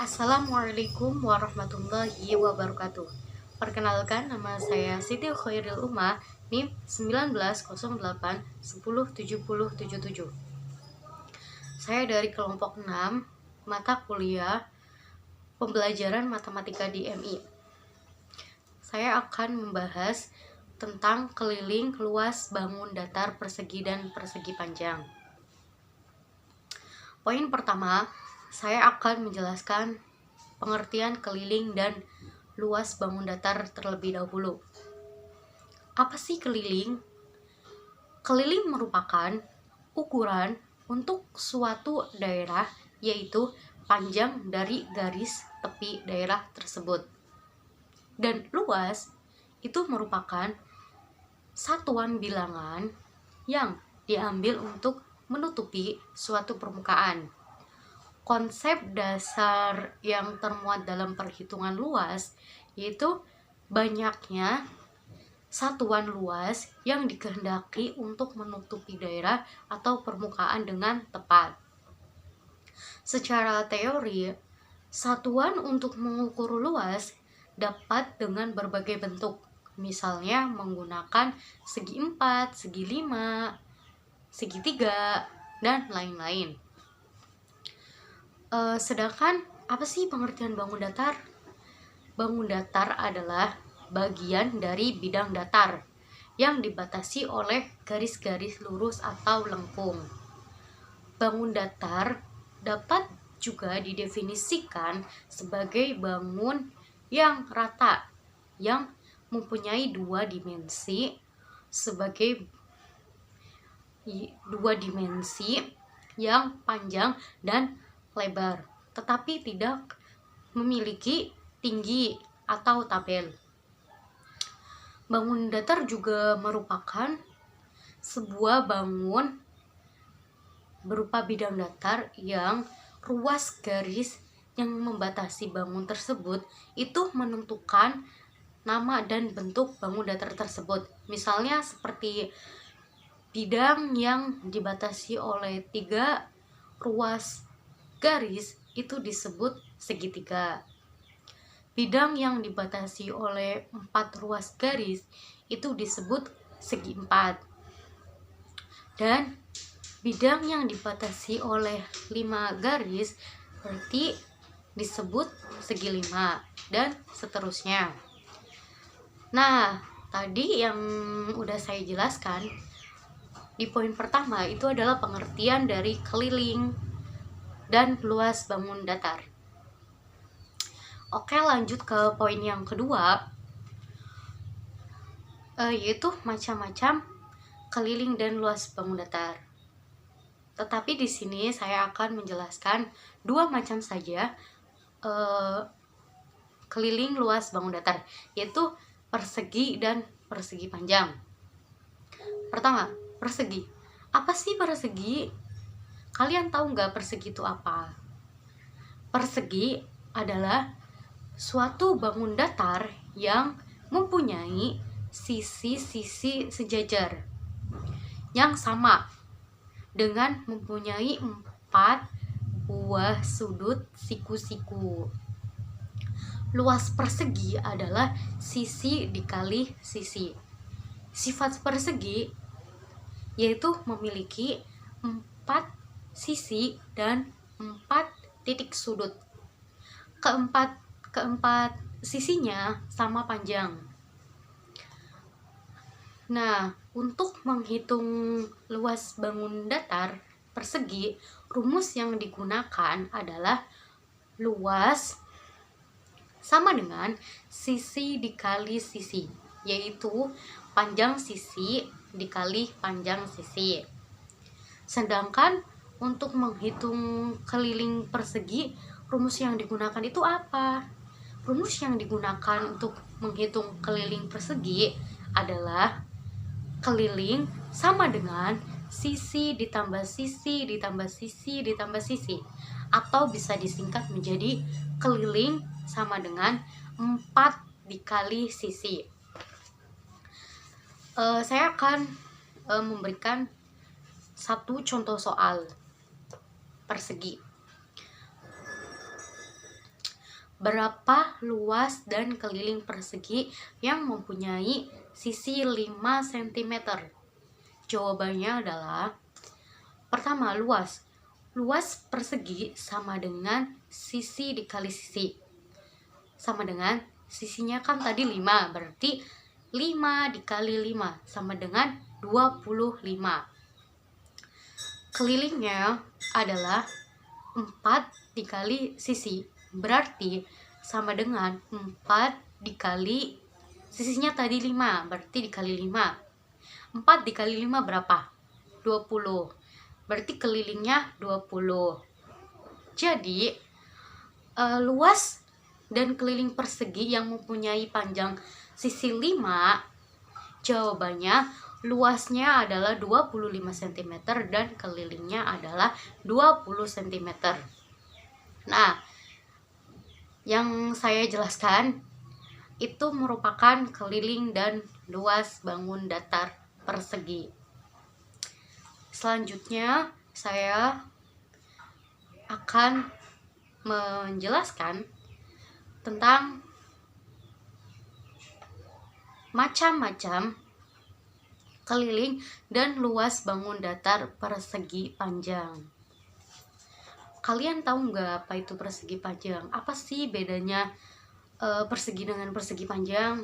Assalamualaikum warahmatullahi wabarakatuh. Perkenalkan, nama saya Siti Khairil Umma, NIM 1908 10 70 77. Saya dari kelompok 6, mata kuliah pembelajaran matematika di MI. Saya akan membahas tentang keliling, luas, bangun, datar, persegi, dan persegi panjang. Poin pertama, saya akan menjelaskan pengertian keliling dan luas bangun datar terlebih dahulu. Apa sih keliling? Keliling merupakan ukuran untuk suatu daerah, yaitu panjang dari garis tepi daerah tersebut. Dan luas itu merupakan satuan bilangan yang diambil untuk menutupi suatu permukaan. Konsep dasar yang termuat dalam perhitungan luas yaitu banyaknya satuan luas yang dikehendaki untuk menutupi daerah atau permukaan dengan tepat. Secara teori, satuan untuk mengukur luas dapat dengan berbagai bentuk, misalnya menggunakan segi 4, segi 5, segi 3, dan lain-lain. Sedangkan apa sih pengertian bangun datar? Bangun datar adalah bagian dari bidang datar yang dibatasi oleh garis-garis lurus atau lengkung. Bangun datar dapat juga didefinisikan sebagai bangun yang rata, yang mempunyai dua dimensi yang panjang dan lebar, tetapi tidak memiliki tinggi atau tabel. Bangun datar juga merupakan sebuah bangun berupa bidang datar yang ruas garis yang membatasi bangun tersebut itu menentukan nama dan bentuk bangun datar tersebut. Misalnya seperti bidang yang dibatasi oleh 3 ruas garis itu disebut segitiga. Bidang yang dibatasi oleh 4 ruas garis itu disebut segi 4. Dan bidang yang dibatasi oleh 5 garis berarti disebut segi 5, dan seterusnya. Nah, tadi yang udah saya jelaskan di poin pertama itu adalah pengertian dari keliling dan luas bangun datar. Oke, lanjut ke poin yang kedua, yaitu macam-macam keliling dan luas bangun datar. Tetapi di sini saya akan menjelaskan 2 macam saja keliling luas bangun datar, yaitu persegi dan persegi panjang. Pertama, persegi. Apa sih persegi? Kalian tahu nggak persegi itu apa? Persegi adalah suatu bangun datar yang mempunyai sisi-sisi sejajar yang sama dengan mempunyai 4 buah sudut siku-siku. Luas persegi adalah sisi dikali sisi. Sifat persegi yaitu memiliki 4 sisi dan 4 titik sudut. Keempat sisinya sama panjang. Nah, untuk menghitung luas bangun datar persegi, rumus yang digunakan adalah luas sama dengan sisi dikali sisi, yaitu panjang sisi dikali panjang sisi. Sedangkan untuk menghitung keliling persegi, rumus yang digunakan itu apa? Rumus yang digunakan untuk menghitung keliling persegi adalah keliling sama dengan sisi ditambah sisi ditambah sisi ditambah sisi, atau bisa disingkat menjadi keliling sama dengan 4 dikali sisi. Saya akan memberikan satu contoh soal persegi. berapa luas dan keliling persegi yang mempunyai sisi 5 cm? Jawabannya adalah pertama, luas. Luas persegi sama dengan sisi dikali sisi. Sama dengan sisinya kan tadi 5, berarti 5 dikali 5 sama dengan 25. Kelilingnya adalah 4 dikali sisi, berarti sama dengan 4 dikali sisinya tadi 5, berarti dikali 5. 4 dikali 5 berapa? 20. Berarti kelilingnya 20. Jadi luas dan keliling persegi yang mempunyai panjang sisi 5, jawabannya luasnya adalah 25 cm dan kelilingnya adalah 20 cm. Nah, yang saya jelaskan itu merupakan keliling dan luas bangun datar persegi. Selanjutnya, saya akan menjelaskan tentang macam-macam keliling dan luas bangun datar persegi panjang. Kalian tahu nggak apa itu persegi panjang? Apa sih bedanya persegi dengan persegi panjang?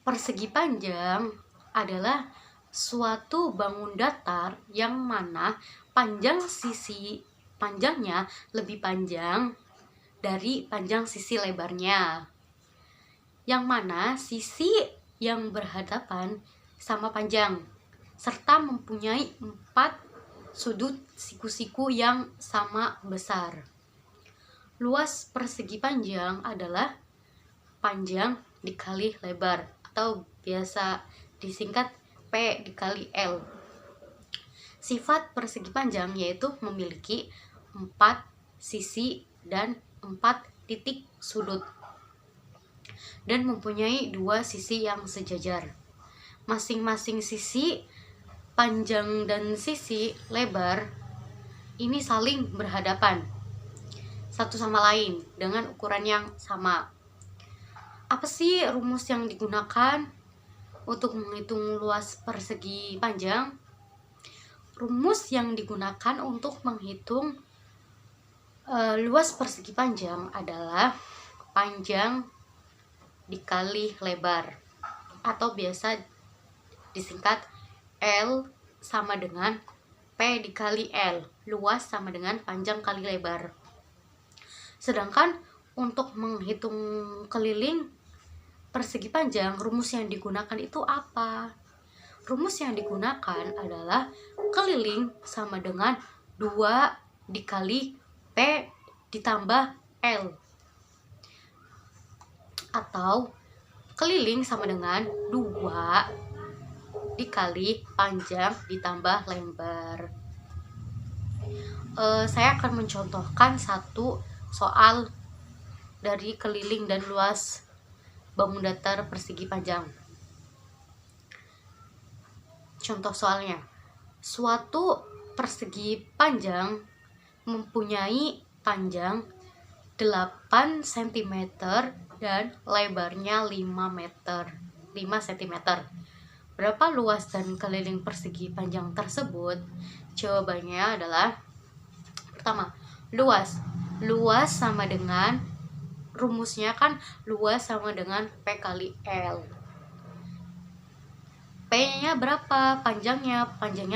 Persegi panjang adalah suatu bangun datar yang mana panjangnya lebih panjang dari panjang sisi lebarnya, yang mana sisi yang berhadapan sama panjang serta mempunyai 4 sudut siku-siku yang sama besar. Luas persegi panjang adalah panjang dikali lebar atau biasa disingkat P dikali L. Sifat persegi panjang yaitu memiliki 4 sisi dan 4 titik sudut dan mempunyai 2 sisi yang sejajar. Masing-masing sisi panjang dan sisi lebar ini saling berhadapan satu sama lain dengan ukuran yang sama. Apa sih rumus yang digunakan untuk menghitung luas persegi panjang? Rumus yang digunakan untuk menghitung luas persegi panjang adalah panjang dikali lebar atau biasa disingkat L sama dengan P dikali L. Luas sama dengan panjang kali lebar. Sedangkan untuk menghitung keliling persegi panjang, rumus yang digunakan itu apa? Rumus yang digunakan adalah keliling sama dengan 2 dikali P ditambah L, atau keliling sama dengan 2 dikali panjang ditambah lebar. Saya akan mencontohkan satu soal dari keliling dan luas bangun datar persegi panjang. Contoh soalnya, suatu persegi panjang mempunyai panjang 8 cm dan lebarnya 5 cm. Berapa luas dan keliling persegi panjang tersebut? Jawabannya adalah pertama, luas. Luas sama dengan, rumusnya kan luas sama dengan P kali L. P-nya berapa? Panjangnya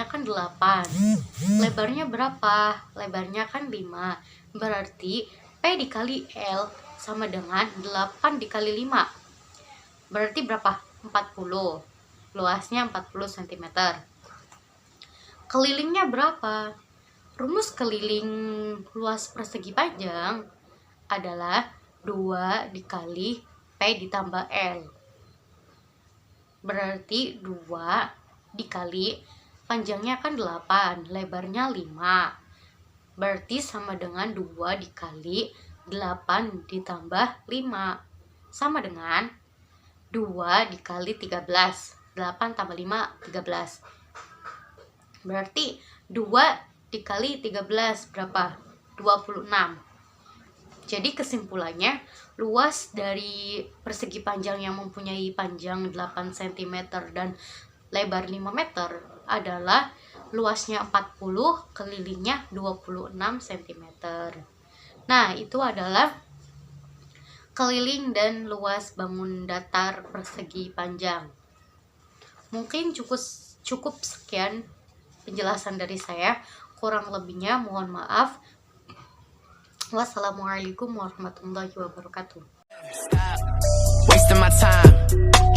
kan 8. Lebarnya berapa? Lebarnya kan 5. Berarti P dikali L sama dengan 8 dikali 5. Berarti berapa? 40. Luasnya 40 cm. Kelilingnya berapa? Rumus keliling luas persegi panjang adalah 2 dikali P ditambah L. Berarti 2 dikali panjangnya kan 8, lebarnya 5. Berarti sama dengan 2 dikali 8 ditambah 5 sama dengan 2 dikali 13. 8 tambah 5, 13. Berarti 2 dikali 13 berapa? 26. Jadi kesimpulannya, luas dari persegi panjang yang mempunyai panjang 8 cm dan lebar 5 meter adalah luasnya 40, kelilingnya 26 cm. Nah, itu adalah keliling dan luas bangun datar persegi panjang. Mungkin cukup sekian penjelasan dari saya. Kurang lebihnya mohon maaf. Wassalamualaikum warahmatullahi wabarakatuh. Stop wasting my time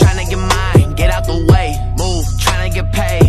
trying to get mine, get out the way, move, trying to get paid.